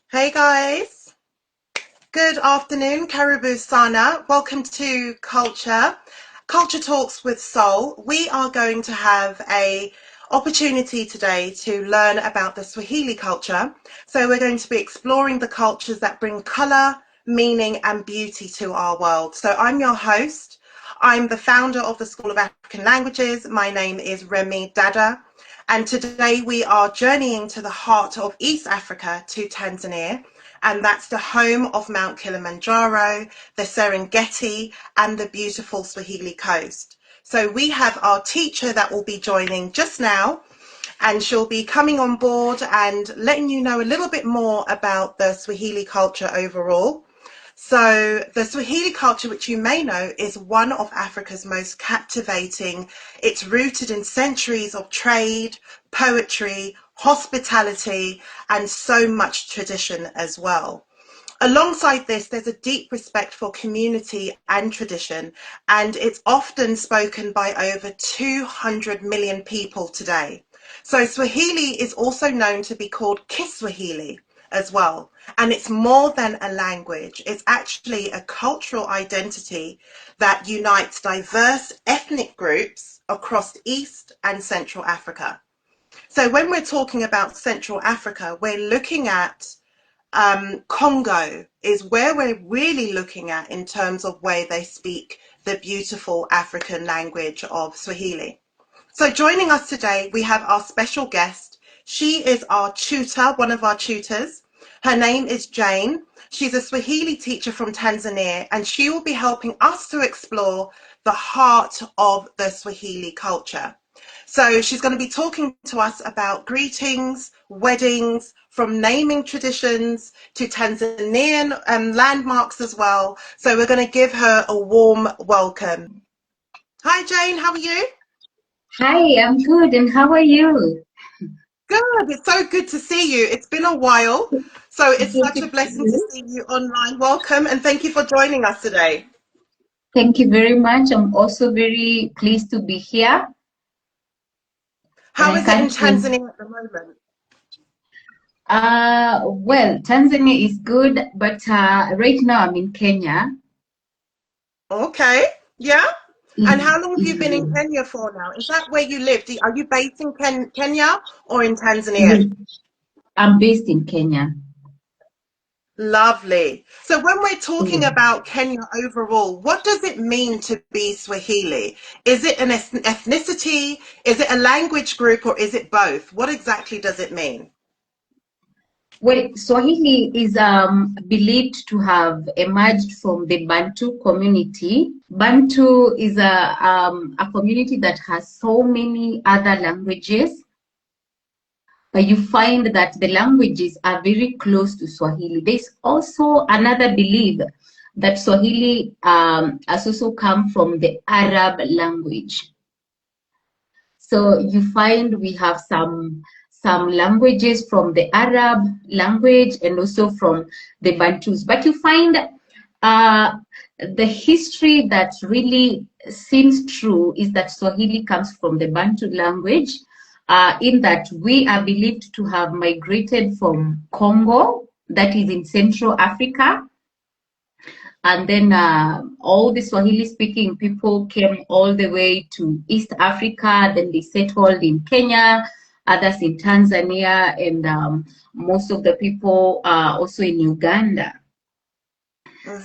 Hey guys, good afternoon, Karibu Sana. Welcome to Culture Talks with Soul. We are going to have a opportunity today to learn about the Swahili culture. So we're going to be exploring the cultures that bring color, meaning and beauty to our world. So I'm your host. I'm the founder of the School of African Languages. My name is Remi Dada. And today we are journeying to the heart of East Africa, to Tanzania, and that's the home of Mount Kilimanjaro, the Serengeti, and the beautiful Swahili coast. So we have our teacher that will be joining just now, and she'll be coming on board and letting you know a little bit more about the Swahili culture overall. So the Swahili culture, which you may know, is one of Africa's most captivating. It's rooted in centuries of trade, poetry, hospitality, and so much tradition as well. Alongside this, there's a deep respect for community and tradition, and it's often spoken by over 200 million people today. So Swahili is also known to be called Kiswahili as well. And it's more than a language. It's actually a cultural identity that unites diverse ethnic groups across East and Central Africa. So when we're talking about Central Africa, we're looking at Congo is where we're really looking at in terms of where they speak the beautiful African language of Swahili. So joining us today, we have our special guest. She is our tutor, one of our tutors. Her name is Jane. She's a Swahili teacher from Tanzania, and she will be helping us to explore the heart of the Swahili culture. So she's going to be talking to us about greetings, weddings, from naming traditions to Tanzanian landmarks as well. So we're going to give her a warm welcome. Hi, Jane. How are you? Hi, I'm good, and how are you? Good. It's so good to see you. It's been a while. So it's Good such to a see blessing to you. see you online. Welcome and thank you for joining us today. Thank you very much. I'm also very pleased to be here, and How I is it in can't wait. Tanzania at the moment? Well, Tanzania is good, but right now I'm in Kenya. Okay. Yeah. And how long have you been in Yeah. Kenya for now? Is that where you live? Are you based in Kenya or in Tanzania? Yes, I'm based in Kenya. Lovely. So when we're talking Yeah. about Kenya overall, what does it mean to be Swahili? Is it an ethnicity? Is it a language group or is it both? What exactly does it mean? Well, Swahili is believed to have emerged from the Bantu community. Bantu is a community that has so many other languages, but you find that the languages are very close to Swahili. There's also another belief that Swahili has also come from the Arab language. So you find we have some languages from the Arab language and also from the Bantus. But you find the history that really seems true is that Swahili comes from the Bantu language, in that we are believed to have migrated from Congo, that is in Central Africa, and then all the Swahili speaking people came all the way to East Africa. Then they settled in Kenya, others in Tanzania, and most of the people also in Uganda.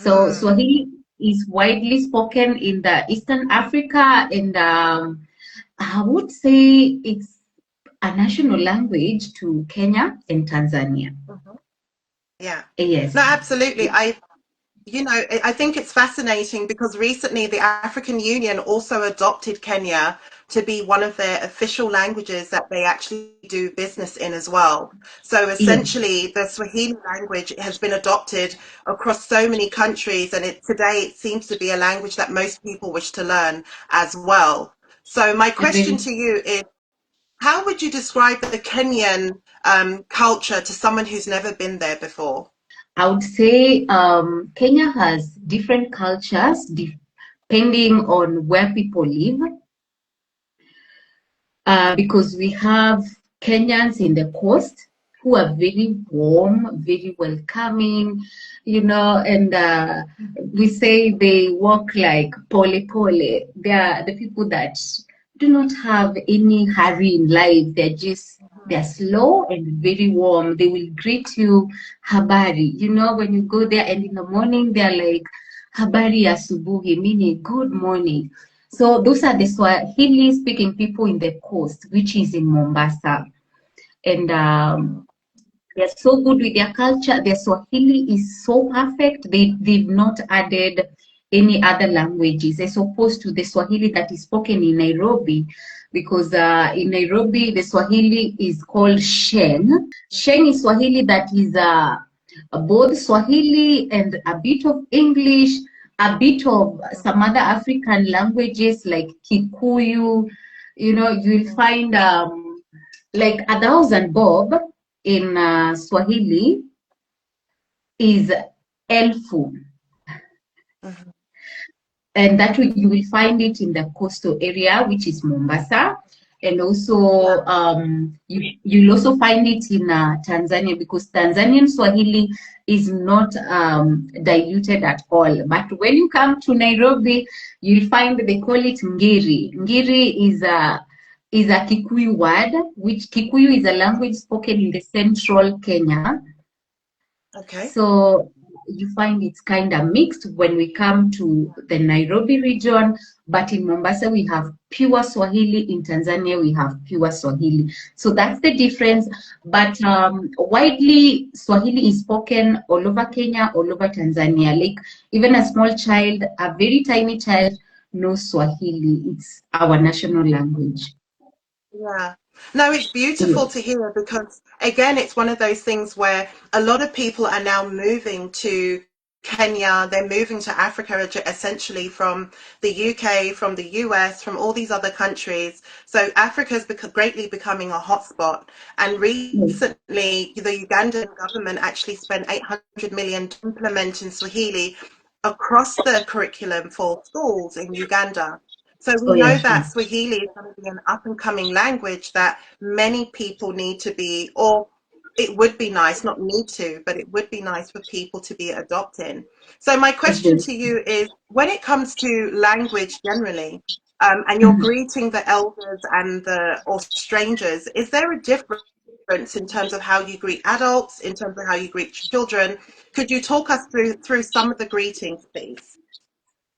So Hmm. Swahili is widely spoken in the Eastern Africa, and I would say it's a national language to Kenya and Tanzania. Yeah. Yes. No, absolutely. I think it's fascinating because recently the African Union also adopted Kenya to be one of their official languages that they actually do business in as well. So Yes. essentially, the Swahili language has been adopted across so many countries, and today it seems to be a language that most people wish to learn as well. So my question Very. to you is, how would you describe the Kenyan culture to someone who's never been there before? I would say Kenya has different cultures depending on where people live, because we have Kenyans in the coast, who are very warm, very welcoming, and we say they walk like pole pole. They are the people that do not have any hurry in life. They're slow and very warm. They will greet you, habari. When you go there and in the morning, they're like, habari asubuhi, meaning good morning. So those are the Swahili speaking people in the coast, which is in Mombasa. And they're so good with their culture. Their Swahili is so perfect. They've not added any other languages as opposed to the Swahili that is spoken in Nairobi, because in Nairobi the Swahili is called Sheng. Sheng is Swahili that is both Swahili and a bit of English, a bit of some other African languages like Kikuyu. You'll find like 1,000 bob in Swahili is elfu, Mhm. and that you will find it in the coastal area, which is Mombasa, and Yeah. also you'll also find it in Tanzania, because Tanzanian Swahili is not diluted at all. But when you come to Nairobi, you'll find they call it ngiri. Ngiri is a Kikuyu word, which Kikuyu is a language spoken in the central Kenya. Okay. So you find it's kind of mixed when we come to the Nairobi region, but in Mombasa we have pure Swahili, in Tanzania we have pure Swahili. So that's the difference. But widely, Swahili is spoken all over Kenya, all over Tanzania. Like even a small child, a very tiny child, knows Swahili. It's our national language. Yeah. No, it's beautiful Yes. to hear because, again, it's one of those things where a lot of people are now moving to Kenya, they're moving to Africa essentially from the UK, from the US, from all these other countries. So Africa's greatly becoming a hotspot. And Yes. recently, the Ugandan government actually spent 800 million to implement in Swahili across the curriculum for schools in Uganda. So Oh we know yes. that Swahili is going to be an up and coming language that many people need to be, or it would be nice, not need to, but it would be nice for people to be adopting. So my question Yes. to you is, when it comes to language generally, and you're Mhm. greeting the elders and the or strangers, is there a difference in terms of how you greet adults, in terms of how you greet children? Could you talk us through some of the greetings, please?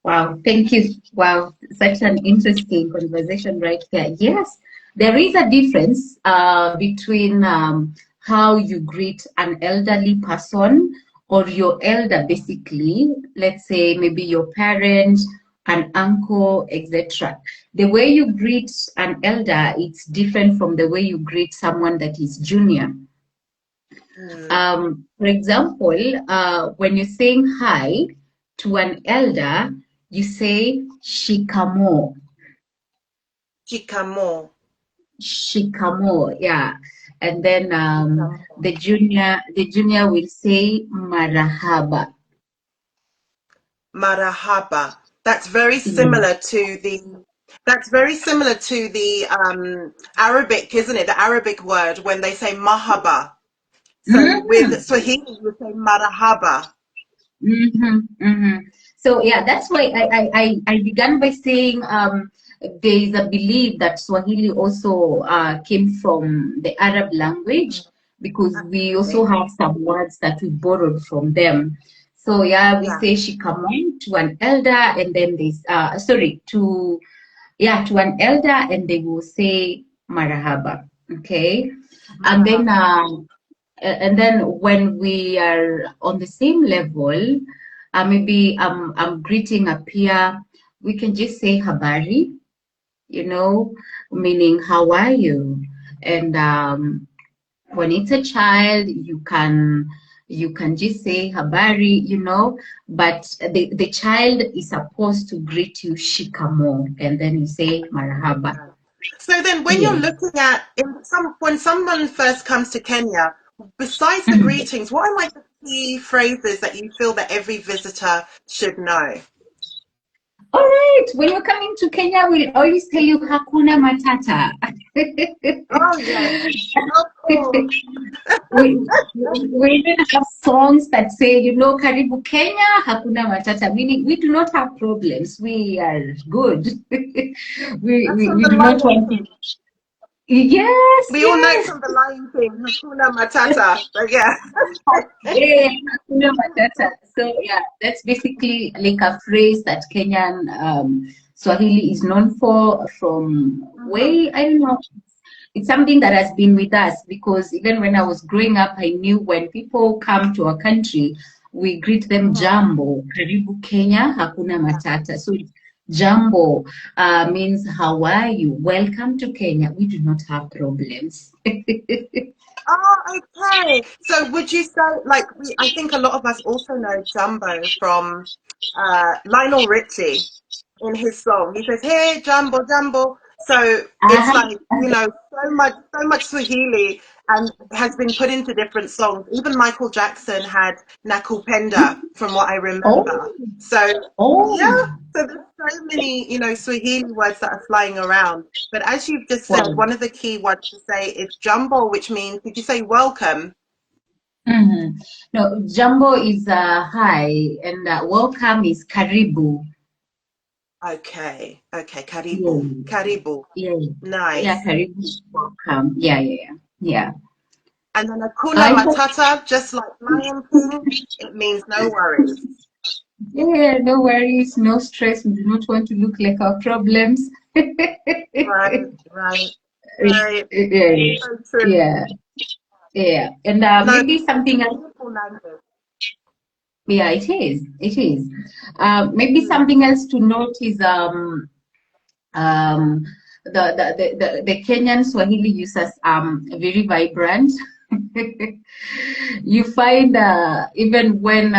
Wow, thank you. Wow, such an interesting conversation right here. Yes, there is a difference between how you greet an elderly person or your elder, basically, let's say maybe your parent, an uncle, etc. The way you greet an elder, it's different from the way you greet someone that is junior. Mm. For example, when you're saying hi to an elder, you say shikamo, Chikamo. shikamo, yeah. And then Chikamo. the junior will say marahaba. Marahaba. That's very Yeah. similar to the Arabic, isn't it? The Arabic word when they say mahaba. So with Mhm. Swahili, you say marahaba. So yeah, that's why I began by saying there is a belief that Swahili also came from the Arab language, Mm, because we also absolutely. have some words that we borrowed from them. So yeah, we Yeah. say shikamoo to an elder, and then they sorry, to an elder, and they will say marahaba. Okay, and then Marahaba. when we are on the same level, maybe I'm greeting a peer, we can just say habari, meaning how are you? And when it's a child, you can just say habari, but the child is supposed to greet you shikamo, and then you say marhaba. So then when you're Yes. looking at when someone first comes to Kenya, besides the Mhm. greetings, what are like the key phrases that you feel that every visitor should know? All right, when you're coming to Kenya, we'll always tell you Hakuna Matata. Oh yes, of course. We even have songs that say, Karibu Kenya, Hakuna Matata, meaning we do not have problems. We are good. That's from We the do not Lion want to. King. Yes, We all know it yes. from the Lion King, Hakuna Matata. But yeah. Yeah, Hakuna Matata. So yeah, that's basically like a phrase that Kenyan Swahili is known for from Mhm, way, I don't know. It's something that has been with us because even when I was growing up, I knew when people come to our country, we greet them mhm. Jambo, Karibu Kenya, Hakuna Yeah. Matata. So Jambo means how are you? Welcome to Kenya. We do not have problems. Oh, okay. So would you say, like, I think a lot of us also know Jumbo from Lionel Richie in his song. He says, "Hey, Jumbo, Jumbo." So it's Uh-huh. like, so much Swahili and has been put into different songs. Even Michael Jackson had Nakupenda, from what I remember. Oh, So oh, yeah, so there's so many, Swahili words that are flying around. But as you've just said, wow. one of the key words to say is jumbo, which means, did you say welcome? Hmm. No, Jambo is hi, and welcome is Karibu. Okay, okay, Yeah, karibu, karibu. yeah, yeah, Nice. Karibu is welcome. Yeah, yeah, yeah. Yeah. And then akuna I hope, matata, just like Lion King, it means no worries. yeah, no worries, no stress. We do not want to look like our problems. Right, right, right. Yeah, So true. yeah, yeah. And No, maybe it's a something else. beautiful language. Yeah, it is. It is. Maybe Mm. something else to note is um, the Kenyan Swahili users very vibrant. You find even when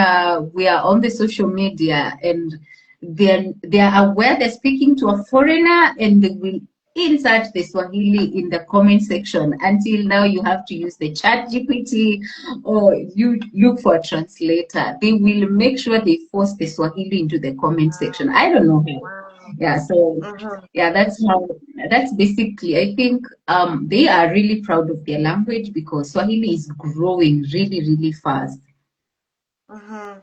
we are on the social media and they are aware they're speaking to a foreigner and they will insert the Swahili in the comment section. Until now, you have to use the chat GPT or you look for a translator. They will make sure they force the Swahili into the comment section. Wow, I don't know how. wow. Yeah, so Hmm. yeah, that's basically, I think they are really proud of their language because Swahili is growing really, really fast. Hmm.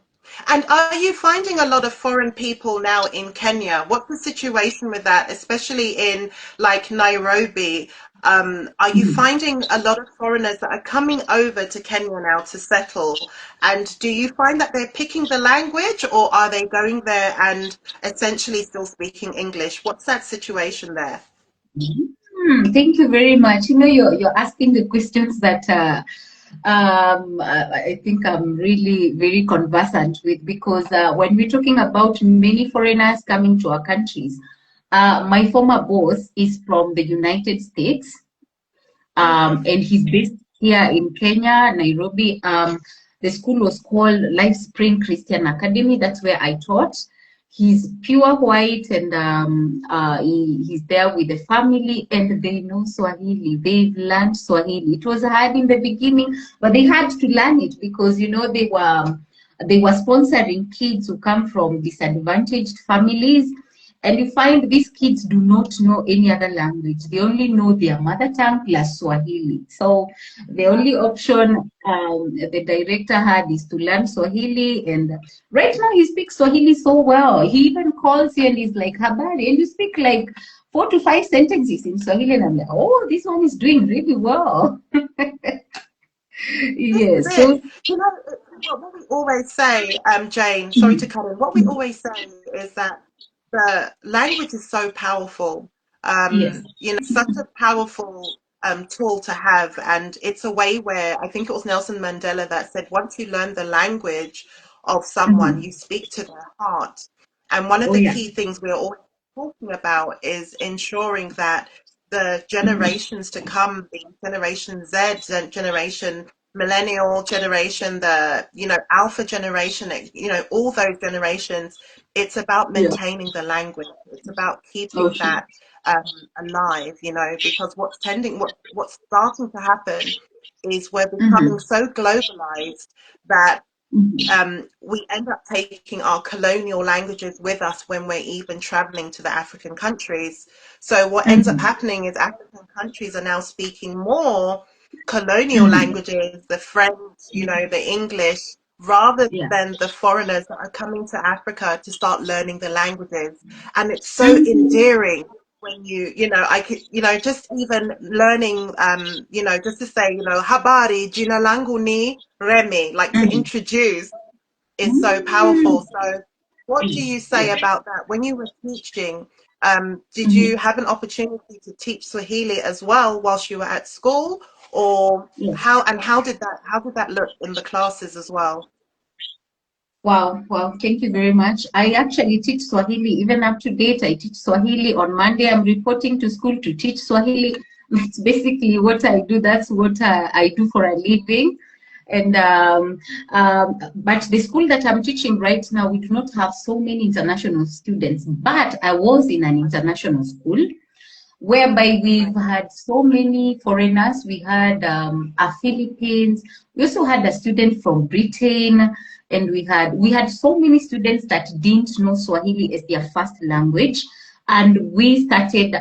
And are you finding a lot of foreign people now in Kenya? What's the situation with that, especially in like Nairobi? Are you Mhm. finding a lot of foreigners that are coming over to Kenya now to settle? And do you find that they're picking the language, or are they going there and essentially still speaking English? What's that situation there? Thank you very much. You're asking the questions that I think I'm really very conversant with because when we're talking about many foreigners coming to our countries, my former boss is from the United States. Hmm. And he's based here in Kenya, Nairobi. The school was called Life Spring Christian Academy. That's where I taught. He's pure white, and he's there with the family, and they know Swahili. They've learned Swahili. It was hard in the beginning, but they had to learn it because they were sponsoring kids who come from disadvantaged families, and you find these kids do not know any other language. They only know their mother tongue plus Swahili. So the only option the director had is to learn Swahili. And right now he speaks Swahili so well. He even calls you and he's like, Habari, and you speak like 4 to 5 sentences in Swahili. And I'm like, oh, this one is doing really well. This is Yes. it. So, What we always say, Jane, sorry to mhm, cut in, what we always say is that the language is so powerful. yes. Such a powerful tool to have. And it's a way where I think it was Nelson Mandela that said, once you learn the language of someone, Mhm. you speak to their heart. And one of Oh, the yeah. key things we're always talking about is ensuring that the Mhm. generations to come, the Generation Z, Generation millennial generation, the alpha generation, all those generations, it's about Yeah. maintaining the language. It's about keeping Okay. that alive, because what's starting to happen is we're becoming Mhm. so globalized that we end up taking our colonial languages with us when we're even traveling to the African countries. So what ends up Mhm. happening is African countries are now speaking more colonial Mhm. languages, the French, the English, rather Yeah. than the foreigners that are coming to Africa to start learning the languages. And it's so Mhm. endearing when I could, just even learning, just to say, habari, jina langu ni Remi, like to Mhm. introduce is so powerful. Mhm. So what do Yeah. you say Yeah. about that? When you were teaching, did you Mhm. have an opportunity to teach Swahili as well whilst you were at school? Or Yeah. how did that look in the classes as well? Wow, wow, thank you very much. I actually teach Swahili even up to date. I teach Swahili on Monday. I'm reporting to school to teach Swahili. That's basically what I do. That's what I do for a living. And but the school that I'm teaching right now, we do not have so many international students. But I was in an international school whereby we've Right. had so many foreigners. We had a Philippines. We also had a student from Britain, and we had so many students that didn't know Swahili as their first language, and we started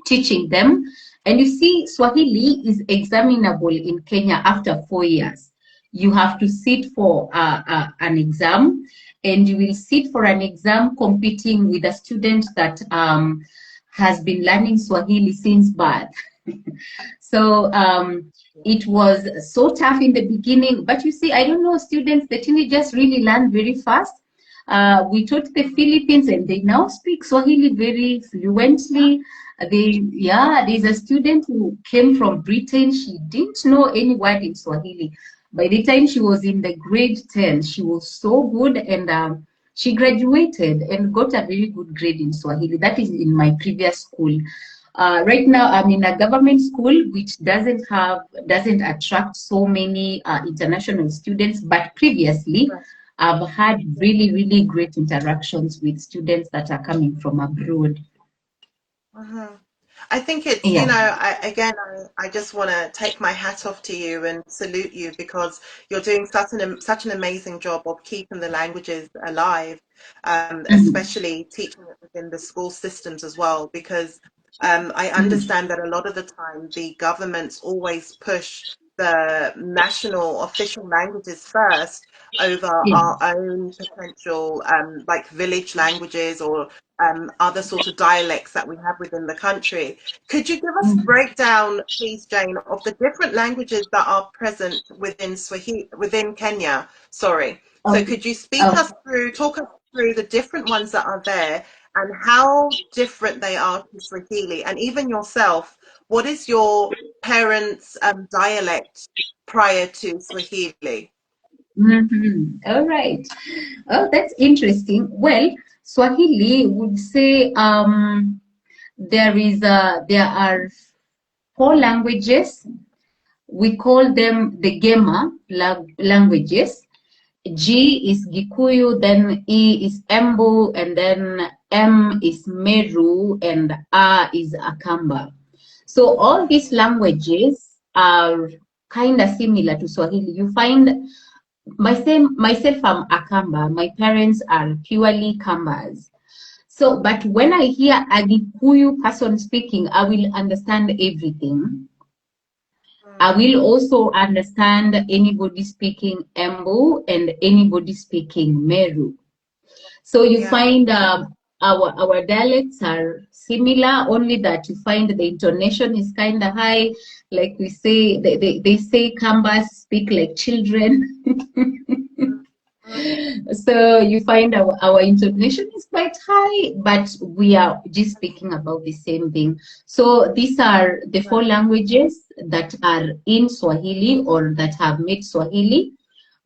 teaching them. And you see, Swahili is examinable in Kenya after 4 years. You have to sit for an exam, and you will sit for an exam competing with a student that has been learning Swahili since birth. So it was so tough in the beginning, but you see, I don't know, students, the teenagers really learn very fast. We taught the Philippines, and they now speak Swahili very fluently. There's a student who came from Britain. She didn't know any word in Swahili. By the time she was in the grade 10, she was so good, and she graduated and got a very good grade in Swahili. That is in my previous school. Right now, I'm in a government school which doesn't attract so many international students. But previously, Right. I've had really, really great interactions with students that are coming from abroad. Mhm. I think it's, Yeah. I just want to take my hat off to you and salute you because you're doing such an amazing job of keeping the languages alive, Mhm. especially teaching it within the school systems as well. Because I Mhm. understand that a lot of the time the governments always push the national official languages first over Yeah. our own potential, like village languages or other sort of dialects that we have within the country. Could you give us a Mhm. breakdown, please, Jane, of the different languages that are present within within Kenya? Sorry. So Okay. could you Oh. talk us through the different ones that are there and how different they are to Swahili? And even yourself, what is your parents' dialect prior to Swahili? All right. Oh, that's interesting. Well, Swahili would say there are four languages. We call them the GEMA languages. G is Gikuyu, then E is Embu, and then M is Meru, and A is Akamba. So all these languages are kind of similar to Swahili. You find myself, I'm Akamba. My parents are purely Kambas. So, but when I hear a Gikuyu person speaking, I will understand everything. I Mm, will also understand anybody speaking Embu and anybody speaking Meru. So you yeah. find our dialects are similar, only that you find the intonation is kind of high. Like we say, they say Kambas speak like children. Mm, So you find our intonation is quite high, but we are just speaking about the same thing. So these are the four right. languages that are in Swahili or that have made Swahili.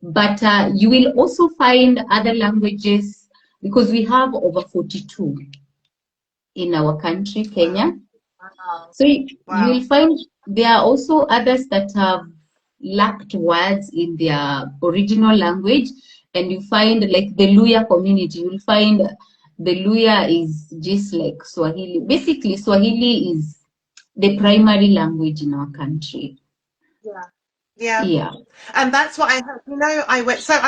But you will also find other languages because we have over 42 in our country, Wow. Kenya. Wow. So you will Wow. find there are also others that have lacked words in their original language, and you find like the Luya community. You'll find the Luya is just like Swahili. Basically, Swahili is the primary language in our country. Yeah. Yeah. Yeah. And that's what I heard. You know, I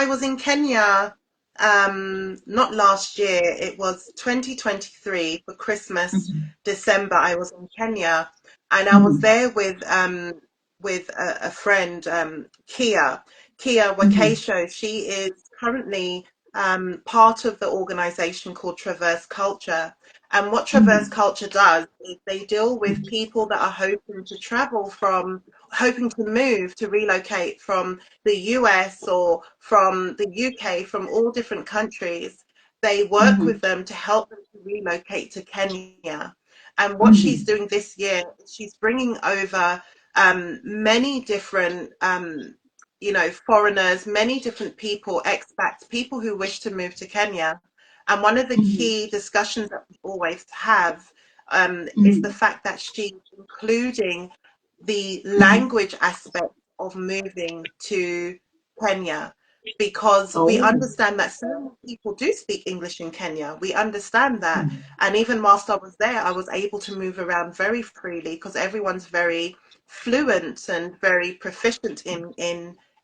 was in Kenya, not last year, it was 2023 for Christmas, Mhm. December. I was in Kenya and I was Mhm. there with a friend, Kia Mhm. Wakesho. She is currently part of the organization called Traverse Culture. And what Traverse Mhm. Culture does is they deal with people that are hoping to move, to relocate from the US or from the UK, from all different countries. They work with Mhm. them to help them to relocate to Kenya. And what she's Mhm. doing this year, she's bringing over many different, foreigners, many different people, expats, people who wish to move to Kenya. And one of the Mhm. key discussions that we always have is the Mhm. fact that she's including the Mhm. language aspect of moving to Kenya, because we Oh. understand that so many people do speak English in Kenya. We understand that. Mhm. And even whilst I was there, I was able to move around very freely because everyone's very fluent and very proficient in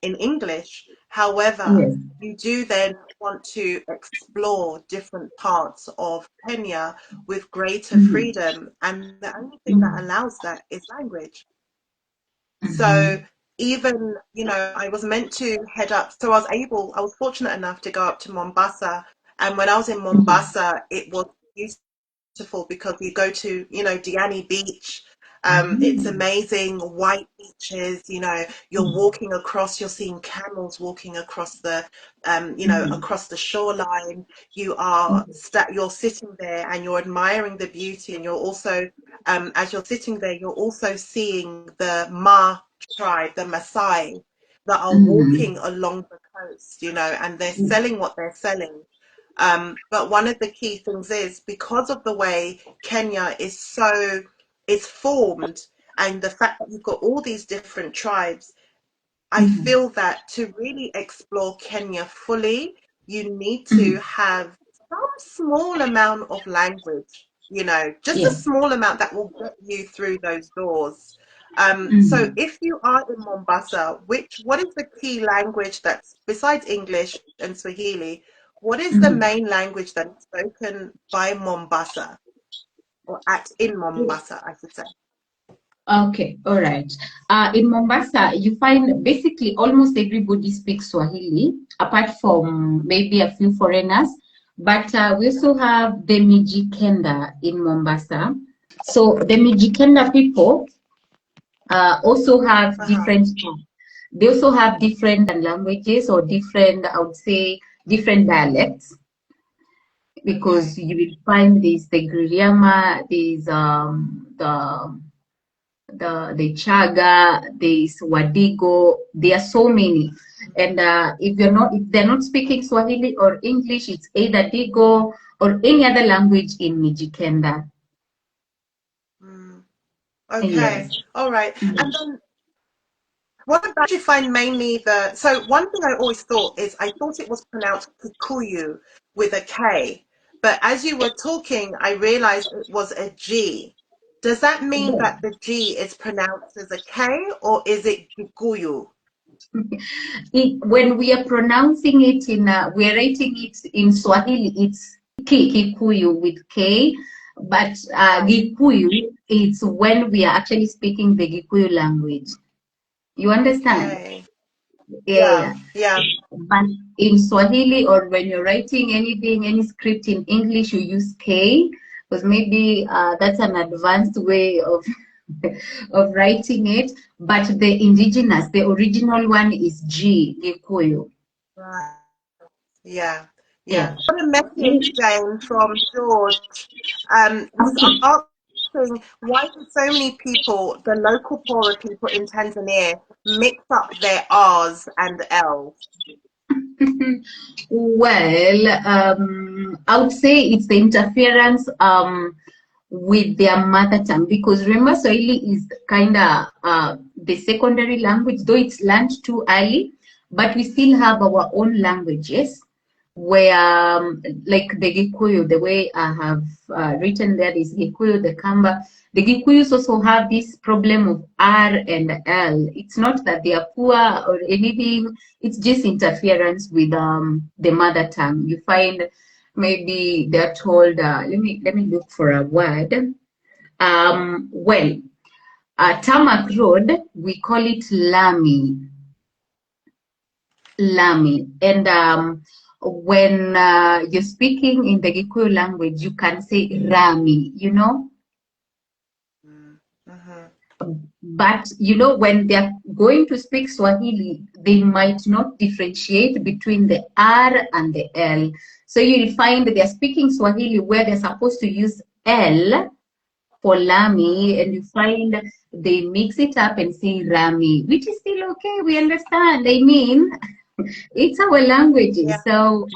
English. However, Yes. you do then want to explore different parts of Kenya with greater Mhm. freedom. And the only thing that Mhm. allows that is language. So Mhm. even, I was meant to head up. So I was fortunate enough to go up to Mombasa. And when I was in Mhm. Mombasa, it was beautiful because you go to, Diani Beach. It's Mhm. amazing, white beaches, you're Mhm. walking across, you're seeing camels walking across Mhm. across the shoreline. Mhm. You're sitting there and you're admiring the beauty, and you're also, as you're sitting there, you're also seeing the Ma tribe, the Maasai, that are Mhm. walking along the coast, and they're selling what they're selling. But one of the key things is because of the way Kenya is formed, and the fact that you've got all these different tribes, I Mhm. feel that to really explore Kenya fully, you need to Mhm. have some small amount of language, just a Yeah. small amount that will get you through those doors. So Mhm. if you are in Mombasa, what is the key language that's besides English and Swahili? What is the Mhm. main language that is spoken by Mombasa or in Mombasa, I should say? Okay, all right. In Mombasa, you find basically almost everybody speaks Swahili, apart from maybe a few foreigners. But we also have the Mijikenda in Mombasa. So the Mijikenda people also have Uh-huh. different. They also have different languages or different, I would say, different dialects because Okay. you will find there's the Giriama, there's the Chaga, there's Wadigo. There are so many. And if they're not speaking Swahili or English, it's either Digo or any other language in Mijikenda. Mm. Yes. Okay. All right. And Mhm. then what about you find mainly so one thing I always thought is I thought it was pronounced Kikuyu with a K, but as you were talking, I realized it was a G. Does that mean Yes. that the G is pronounced as a K or is it Kikuyu? When we are pronouncing it we're writing it in Swahili, it's Kikuyu with K, but Right. Gikuyu, it's when we are actually speaking the Gikuyu language. You understand? Okay. Yeah. Yeah. Yeah. But in Swahili or when you're writing anything, any script in English, you use K because maybe that's an advanced way of of writing it. But the indigenous, the original one is G, Gikuyu. Right. Yeah. Yeah. Yeah. Got a message, Jane, from George. He's Okay. asking why do so many people, the local poorer people in Tanzania, mix up their R's and L's? Well, I would say it's the interference with their mother tongue because remember Swahili is kind of the secondary language, though it's learned too early, but we still have our own languages where like the Gikuyu, the way I have written there is Gikuyu, the Kamba. The Gikuyus also have this problem of R and L. It's not that they are poor or anything. It's just interference with the mother tongue. You find maybe they're told, let me look for a word. Well, tarmac road, we call it Lami. Lami. And when you're speaking in the Gikuyu language, you can say Rami, you know. Mm-hmm. But you know, when they're going to speak Swahili, they might not differentiate between the R and the L. So you'll find that they're speaking Swahili where they're supposed to use L for Lami, and you find they mix it up and say Rami, which is still okay. We understand. I mean, it's our Yeah. languages. So,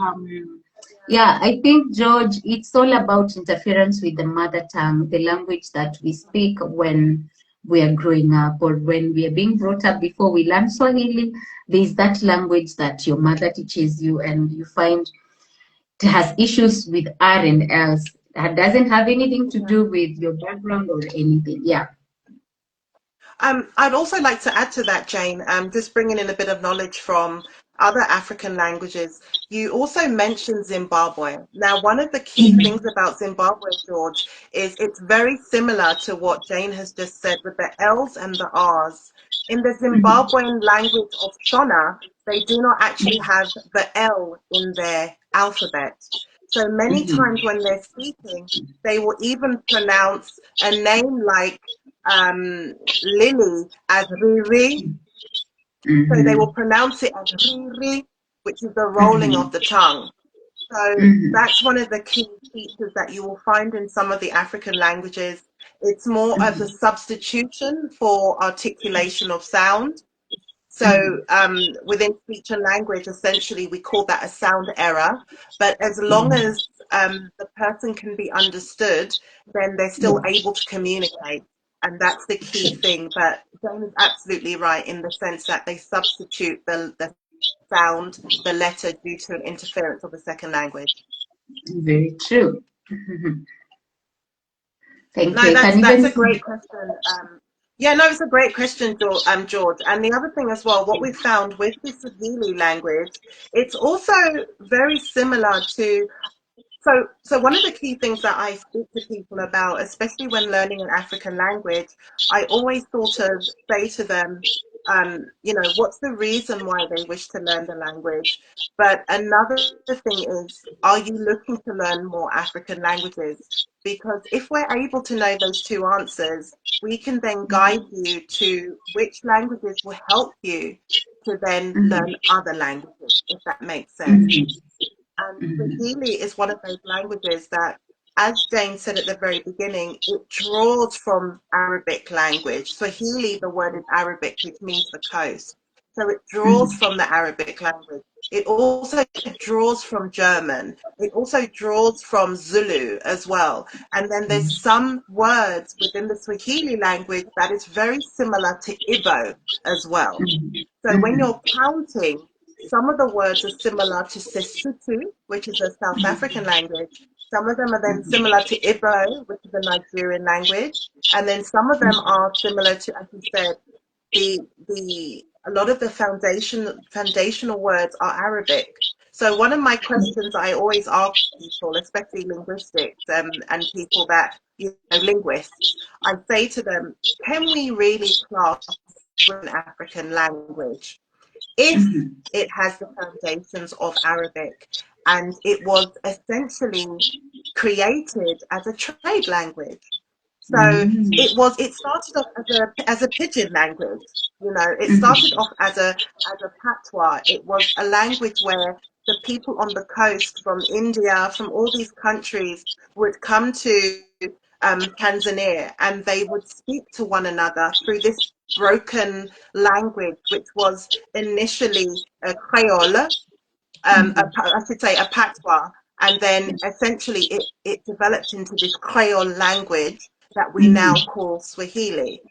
yeah, I think, George, it's all about interference with the mother tongue, the language that we speak when we are growing up or when we are being brought up before we learn Swahili. There's that language that your mother teaches you, and you find it has issues with R and Ls. That doesn't have anything to Yeah. do with your background or anything. Yeah. I'd also like to add to that, Jane, just bringing in a bit of knowledge from other African languages. You also mentioned Zimbabwe. Now, one of the key things about Zimbabwe, George, is it's very similar to what Jane has just said with the L's and the R's. In the Zimbabwean language of Shona, they do not actually have the L in their alphabet. So many times when they're speaking, they will even pronounce a name like Lily as Riri, so they will Mm-hmm. pronounce it as Riri, which is the rolling of the tongue. So Mm-hmm. that's one of the key features that you will find in some of the African languages. It's more of a substitution for articulation of sound. So Mm-hmm. within speech and language, essentially, we call that a sound error. But as long as the person can be understood, then they're still able to communicate. And that's the key thing. But Jane is absolutely right in the sense that they substitute the sound, the letter, due to an interference of the second language. Very true. Mhm. Thank you. No, I can that's even a see. great question. Yeah, no, it's a great question, George. And the other thing as well, what we found with the Swahili language, it's also very similar to so one of the key things that I speak to people about, especially when learning an African language, I always sort of say to them, what's the reason why they wish to learn the language? But another thing is, are you looking to learn more African languages? Because if we're able to know those two answers, we can then guide you to which languages will help you to then learn Mhm. other languages, if that makes sense. Mhm. And Mhm. Swahili is one of those languages that, as Jane said at the very beginning, it draws from Arabic language. Swahili, the word is Arabic, which means the coast. So it draws Mhm. from the Arabic language. It also draws from German. It also draws from Zulu as well. And then there's some words within the Swahili language that is very similar to Igbo as well. Mhm. So when Mhm. you're counting, some of the words are similar to Sesotho, which is a South African language. Some of them are then similar to Igbo, which is a Nigerian language. And then some of them are similar to, as you said, the a lot of the foundational words are Arabic. So one of my questions I always ask people, especially linguistics and people that, linguists, I say to them, can we really class an African language if Mhm. it has the foundations of Arabic and it was essentially created as a trade language? So Mhm. it started off as a pidgin language. It started Mhm. off as a patois. It was a language where the people on the coast from India, from all these countries, would come to Tanzania, and they would speak to one another through this broken language, which was initially a Creole, I should say a patois, and then essentially it developed into this Creole language that we now Mhm. call Swahili.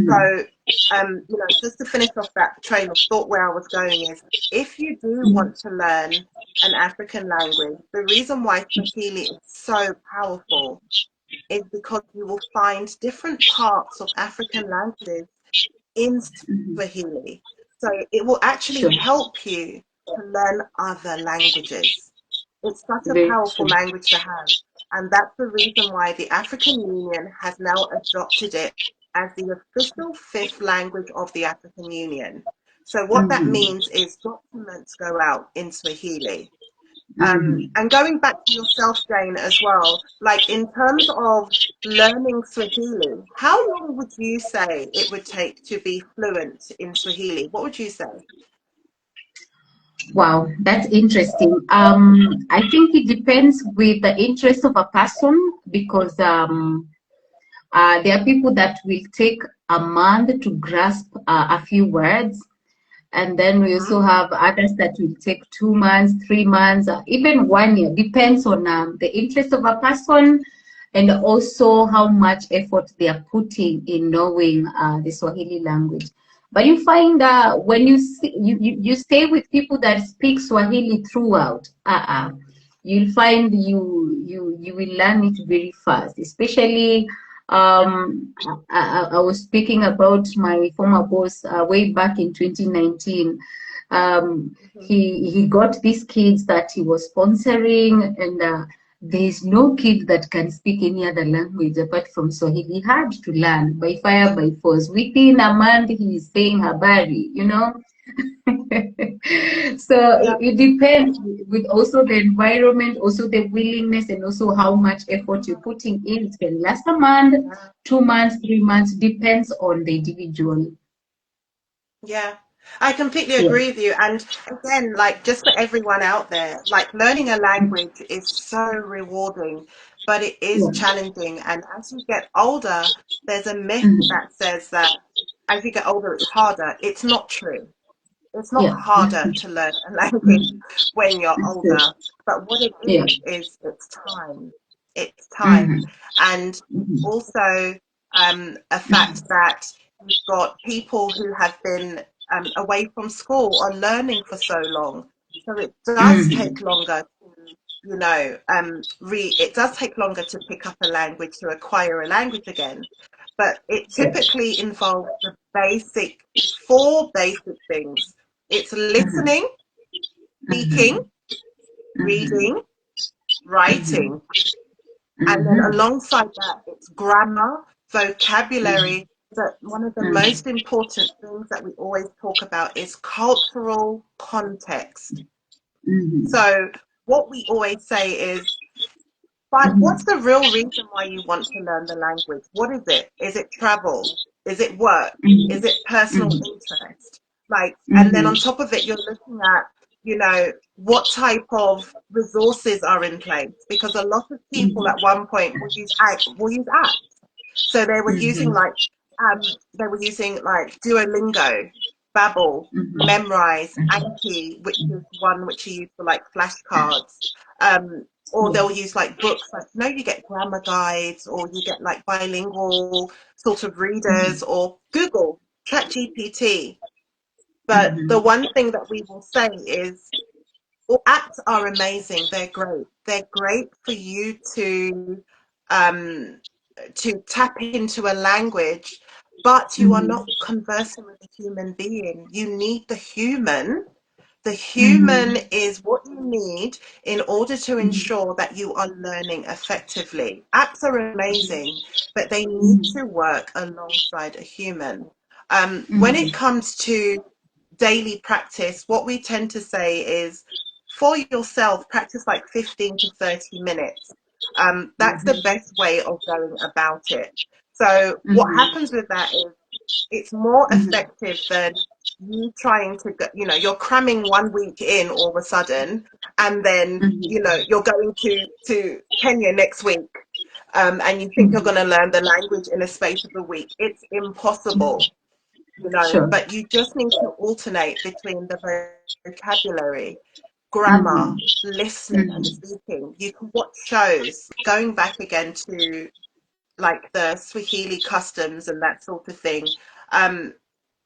So Mhm. just to finish off that train of thought where I was going is, if you do want to learn an African language, the reason why Swahili is so powerful is because you will find different parts of African languages in Mhm. Swahili. So it will actually Sure. help you to learn other languages. It's such a Very powerful true. language to have. And that's the reason why the African Union has now adopted it as the official fifth language of the African Union. So what that Mhm. means is documents go out in Swahili. Mhm. And going back to yourself, Jane, as well, like in terms of learning Swahili, how long would you say it would take to be fluent in Swahili? What would you say? Wow, that's interesting. I think it depends with the interest of a person because there are people that will take a month to grasp a few words. And then we Hmm. also have others that will take 2 months, 3 months, even 1 year. Depends on the interest of a person and also how much effort they are putting in knowing the Swahili language. But you find when you stay with people that speak Swahili throughout, you'll find you will learn it very fast, especially I was speaking about my former boss way back in 2019. Hmm. He got these kids that he was sponsoring, and there's no kid that can speak any other language apart from Swahili. He had to learn by fire by force. Within a month, he's saying habari, you know. So Yeah. it depends with also the environment, also the willingness, and also how much effort you're putting in. It can last a month, Yeah. 2 months, 3 months, depends on the individual. Yeah, I completely Yeah. agree with you. And again, like just for everyone out there, like learning a language is so rewarding, but it is Yeah. challenging. And as you get older, there's a myth Mhm. that says that as you get older, it's harder. It's not true. It's not Yeah. harder to learn a language Mhm. when you're That's older, it. but what it Yeah. is it's time. It's time. Mhm. And Mhm. also a fact Mhm. that you've got people who have been away from school or learning for so long. So it does take Mhm. longer to, it does take longer to pick up a language, to acquire a language again. But it Yeah. typically involves the four basic things. It's Mhm. listening, speaking, Mhm. Mhm. reading, writing. Mhm. And then Mhm. alongside that, it's grammar, Mhm. vocabulary. But one of the Mhm. most important things that we always talk about is cultural context. Mhm. So what we always say is, but what's Mhm. the real reason why you want to learn the language? What is it? Is it travel? Is it work? Is Mhm. it personal Mhm. interest? Like, and then on Mhm. top of it, you're looking at, what type of resources are in place, because a lot of people Mhm. at one point will use apps. So Mhm. they were using like Duolingo, Babbel, Mhm. Memrise, Mhm. Anki, which is one which you use for like flashcards. Or Yeah. they'll use like books, like you get grammar guides, or you get like bilingual sort of readers, Mhm. or Google, ChatGPT. But the Mhm. one thing that we will say is, well, apps are amazing. They're great. They're great for you um, to tap into a language, but you are Mhm. not conversing with a human being. You need the human. The human Mhm. is what you need in order to Mhm. ensure that you are learning effectively. Apps are amazing, but they need Mhm. to work alongside a human. When it Mhm. comes to daily practice, what we tend to say is, for yourself, practice like 15 to 30 minutes. That's the Mhm. best way of going about it. So what Mhm. happens with that is, it's more Mhm. effective than you trying to go, you're cramming 1 week in all of a sudden, and then, Mhm. you're going to Kenya next week, and you think you're going Mhm. to learn the language in a space of a week. It's impossible, Sure. but you just need to alternate between the vocabulary, grammar, Mhm. listening and Mhm. speaking. You can watch shows, going back again to like the Swahili customs and that sort of thing. um,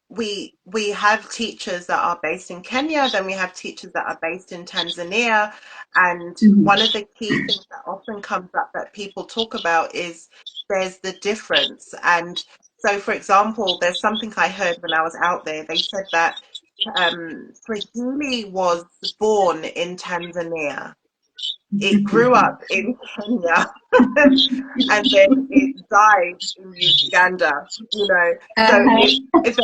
we have teachers that are based in Kenya, then we have teachers that are based in Tanzania, and Mhm. one of the key things that often comes up that people talk about is there's the difference. And so, for example, there's something I heard when I was out there. They said that Swahili was born in Tanzania. It grew up in Kenya, and then it died in Uganda. So Uh-huh. it's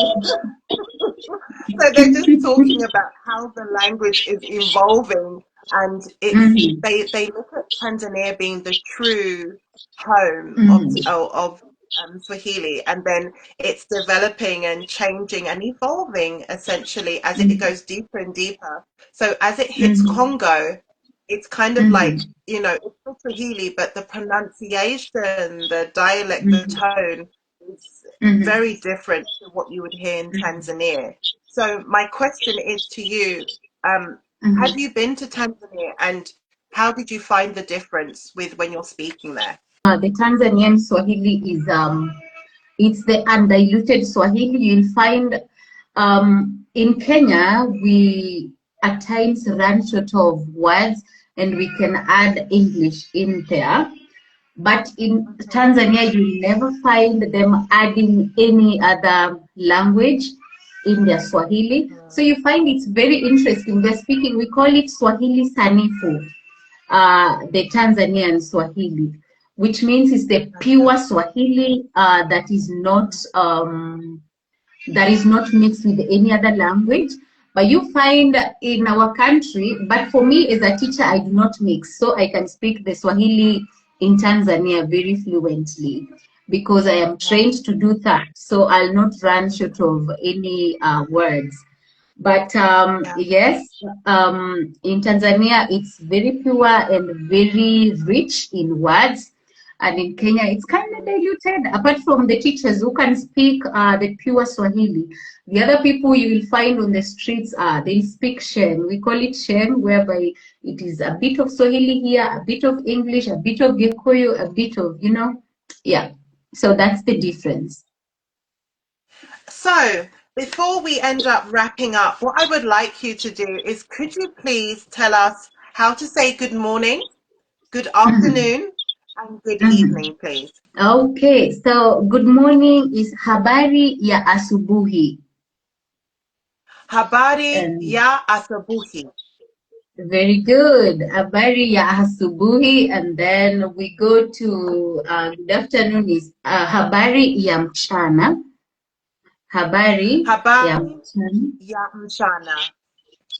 so they're just talking about how the language is evolving, and Mhm. they look at Tanzania being the true home of Mhm. Swahili, and then it's developing and changing and evolving essentially as it Mhm. goes deeper and deeper. So as it hits Mhm. Congo, it's kind of like, Mhm. it's still Swahili, but the pronunciation, the dialect, the Mhm. tone is Mhm. very different to what you would hear in Tanzania. So my question is to you, have Mhm. you been to Tanzania, and how did you find the difference with when you're speaking there? The Tanzanian Swahili is it's the undiluted Swahili. You'll find in Kenya we at times run short of words and we can add English in there. But in Mhm. Tanzania, you'll never find them adding any other language in their Swahili. So you find it's very interesting. They're speaking, we call it Swahili Sanifu, the Tanzanian Swahili, which means it's the Okay. pure Swahili that is not mixed with any other language. But you find in our country, but for me as a teacher, I do not mix. So I can speak the Swahili in Tanzania very fluently because I am Wow. trained to do that. So I'll not run short of any words. But Yeah. yes, in Tanzania, it's very pure and very rich in words. And in Kenya, it's kind of Mhm. diluted. Apart from the teachers who can speak the pure Swahili, the other people you will find on the streets, they speak Shen. We call it Shen, whereby it is a bit of Swahili here, a bit of English, a bit of Gikuyu, a bit of, yeah. So that's the difference. So, before we end up wrapping up, what I would like you to do is could you please tell us how to say good morning, good Mhm, afternoon, and good mhm. evening, please? Okay, so good morning is habari ya asubuhi. Habari And ya asubuhi. very good. Habari ya asubuhi. And then we go to good afternoon is habari ya mchana. Habari ya Habari mchana. ya mchana.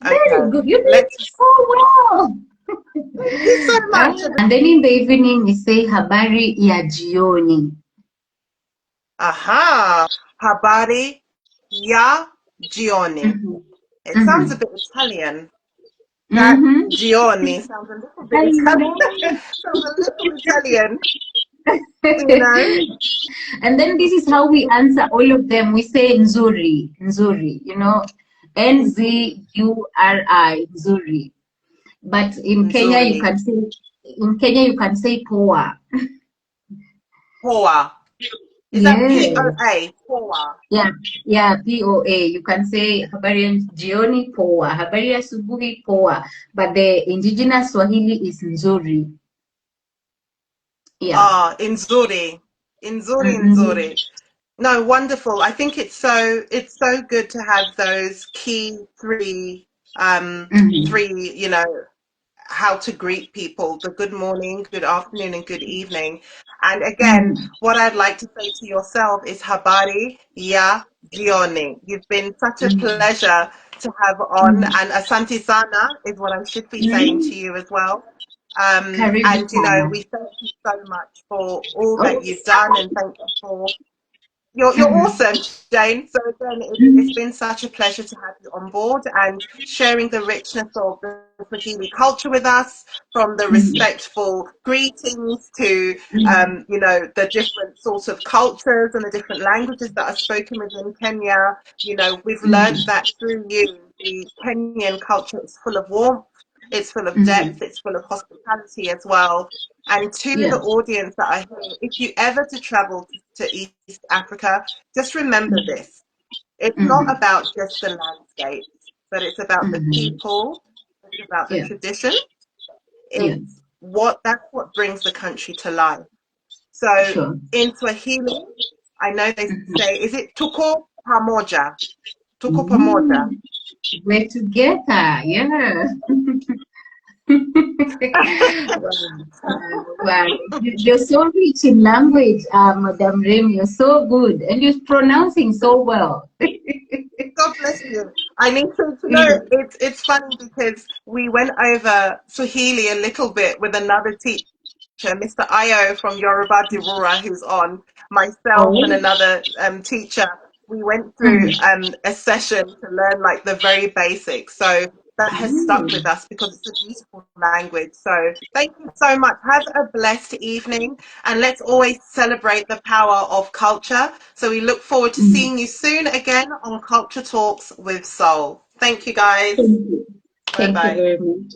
Very Okay, good. You did let's. so well. Thank you so much. And then in the evening we say habari ya jioni. Aha, habari ya jioni. Mhm, It sounds a mhm, bit Italian. That mhm. giorni sounds a little bit I Italian. know. Sounds a little Italian, you know? And then this is how we answer all of them. We say nzuri, nzuri, Nzuri, nzuri. But Nzuri. In Kenya you can say poa. Poa. Is that Yeah. P-O-A? Poa. Yeah, yeah, POA. You can say habari ya jioni poa, habari ya asubuhi poa. But the indigenous Swahili is nzuri. Yeah. Ah, Nzuri. Nzuri, Mm-hmm. Nzuri. No, wonderful. I think it's so good to have those key Mm-hmm. three, how to greet people, the good morning, good afternoon, and good evening. And again, Mm-hmm. what I'd like to say to yourself is habari ya jioni. You've been such a Mm-hmm. pleasure to have on, Mm-hmm. and asante sana is what I should be saying Mm-hmm. to you as well. Karibu And sana. we thank you so much for all that you've done, and Oh, thank you for you're mhm, awesome, Jane. So again, it's mhm, been such a pleasure to have you on board and sharing the richness of the Swahili culture with us, from the mhm, respectful greetings to mhm, the different sorts of cultures and the different languages that are spoken within Kenya. We've learned mhm, that through you, the Kenyan culture is full of warmth. It's full of depth, Mm-hmm. it's full of hospitality as well. And to Yeah. the audience that are here, if you ever to travel to East Africa, just remember this. It's not Mm-hmm. about just the landscape, but it's about the Mm-hmm. people, it's about the Yeah. tradition. Yeah. It's that's what brings the country to life. So Sure. in Swahili, I know they Mm-hmm. say, is it tuko pamoja? Tuko pamoja. Mm. We're together. Yeah. Wow. You're so rich in language, Madam Remi. You're so good. And you're pronouncing so well. God bless you. I need to know. Yeah. It's funny because we went over Swahili a little bit with another teacher, Mr. Ayo from Yoruba Dirura, who's on, myself and Oh. another teacher. We went through Mm. a session to learn like the very basics. So that has stuck with Mm. us because it's a beautiful language. So thank you so much. Have a blessed evening, and let's always celebrate the power of culture. So we look forward to Mm. seeing you soon again on Culture Talks with Soul. Thank you guys. Thank you. Bye Thank you bye. very much.